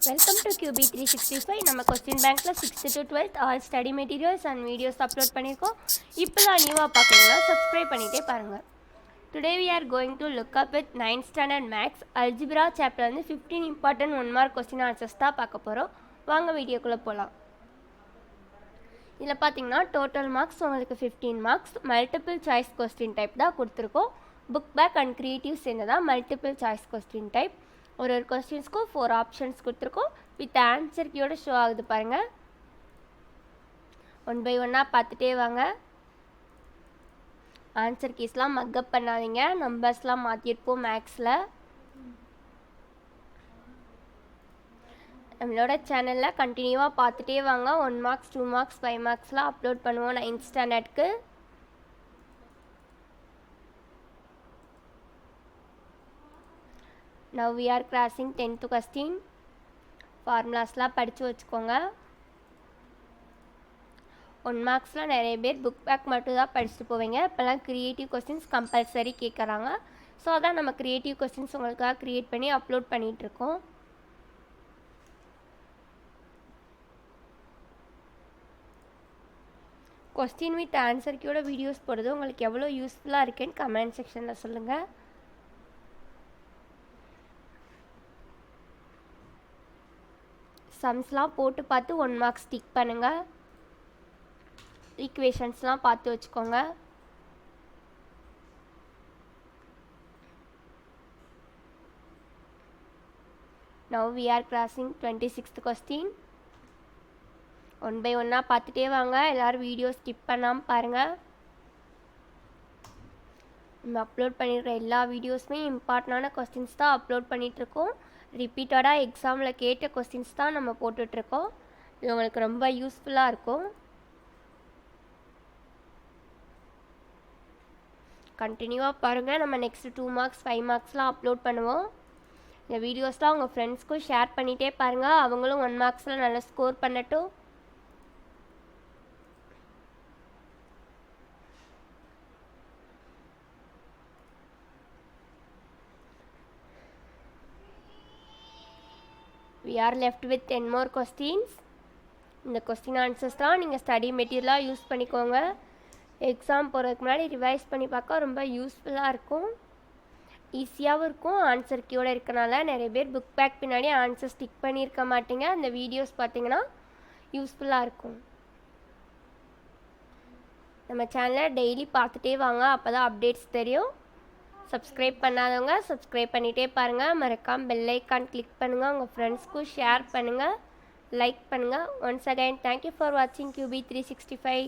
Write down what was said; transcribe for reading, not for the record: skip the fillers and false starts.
Welcome to QB365. நம்ம question பேங்க்ல 6th to 12th all study materials and videos upload பண்ணியிருக்கோம். இப்போ தான் நியூவாக பார்க்குறீங்கன்னா சப்ஸ்கிரைப் பண்ணிகிட்டே பாருங்கள். Today we are going to look up with 9th standard maths algebra chapter வந்து 15 important 1 mark question answers தான் பார்க்க போகிறோம். வாங்க வீடியோக்குள்ளே போகலாம். இதில் பார்த்தீங்கன்னா டோட்டல் மார்க்ஸ் உங்களுக்கு 15 marks multiple choice question type தான் கொடுத்துருக்கோம். புக் பேக் அண்ட் க்ரியேட்டிவ் சேர்ந்து தான் மல்டிபிள் சாய்ஸ் கொஸ்டின் டைப். ஒரு கொஸ்டின்ஸ்க்கும் 4 ஆப்ஷன்ஸ் கொடுத்துருக்கோம். வித் ஆன்சர் கீயோட ஷோ ஆகுது பாருங்கள். 1 by 1 பார்த்துட்டே வாங்க. ஆன்சர் கீஸ்லாம் மக்கப் பண்ணாதீங்க. நம்பர்ஸ்லாம் மாற்றிருப்போம் மேக்ஸில். நம்மளோட சேனலில் கண்டினியூவாக பார்த்துட்டே வாங்க. 1 marks 2 marks 5 marksலாம் அப்லோட் பண்ணுவோம் 9th ஸ்டாண்டர்டுக்கு. Now we are crossing 10th question. ஃபார்முலாஸ்லாம் படித்து வச்சுக்கோங்க. 1 marksலாம் நிறைய பேர் புக் பேக் மட்டும் தான் படிச்சுட்டு போவீங்க. இப்போலாம் க்ரியேட்டிவ் கொஸ்டின்ஸ் கம்பல்சரி கேட்குறாங்க. ஸோ அதான் நம்ம க்ரியேட்டிவ் கொஸ்டின்ஸ் உங்களுக்காக க்ரியேட் பண்ணி அப்லோட் பண்ணிகிட்ருக்கோம். கொஸ்டின் வித் ஆன்சர் கீயோட வீடியோஸ் போடுறது உங்களுக்கு எவ்வளோ யூஸ்ஃபுல்லாக இருக்குன்னு கமெண்ட் செக்ஷனில் சொல்லுங்கள். சம்ஸ்லாம் போட்டு பார்த்து 1 mark ஸ்டிக் பண்ணுங்கள். ஈக்குவேஷன்ஸ்லாம் பார்த்து வச்சுக்கோங்க. Now we are crossing 26th question. 1 by 1 பார்த்துட்டே வாங்க. எல்லோரும் வீடியோ ஸ்கிப் பண்ணாமல் பாருங்கள். நம்ம அப்லோட் பண்ணிடுற எல்லா வீடியோஸுமே இம்பார்ட்டண்டான கொஸ்டின்ஸ் தான் அப்லோட் பண்ணிகிட்ருக்கோம். ரிப்பீட்டடாக எக்ஸாமில் கேட்ட கொஸ்டின்ஸ் தான் நம்ம போட்டுட்ருக்கோம். இது உங்களுக்கு ரொம்ப யூஸ்ஃபுல்லாக இருக்கும். கண்டினியூவாக பாருங்கள். நம்ம நெக்ஸ்ட்டு 2 marks 5 marksலாம் அப்லோட் பண்ணுவோம். இந்த வீடியோஸ்லாம் உங்கள் ஃப்ரெண்ட்ஸ்க்கும் ஷேர் பண்ணிகிட்டே பாருங்கள். அவங்களும் 1 marksல நல்லா ஸ்கோர் பண்ணட்டும். We are left with 10 more questions. இந்த கொஸ்டின் ஆன்சர்ஸ் தான் நீங்கள் ஸ்டடி மெட்டீரியலாக யூஸ் பண்ணிக்கோங்க. எக்ஸாம் போகிறதுக்கு முன்னாடி ரிவைஸ் பண்ணி பார்க்க ரொம்ப யூஸ்ஃபுல்லாக இருக்கும். ஈஸியாகவும் இருக்கும். ஆன்சர் கீயோட இருக்கனால நிறைய பேர் புக் பேக் பின்னாடி ஆன்சர் ஸ்டிக் பண்ணியிருக்க மாட்டீங்க. அந்த வீடியோஸ் பார்த்தீங்கன்னா யூஸ்ஃபுல்லாக இருக்கும். நம்ம சேனலை டெய்லி பார்த்துட்டே வாங்க. அப்போ தான் அப்டேட்ஸ் தெரியும். சப்ஸ்கிரைப் பண்ணாதவங்க சப்ஸ்கிரைப் பண்ணிகிட்டே பாருங்கள். மறக்காமல் பெல் ஐக்கான் கிளிக் பண்ணுங்கள். உங்கள் ஃப்ரெண்ட்ஸ்க்கும் ஷேர் பண்ணுங்கள், லைக் பண்ணுங்கள். ஒன்ஸ் அகைன் தேங்க்யூ ஃபார் வாட்சிங் QB365.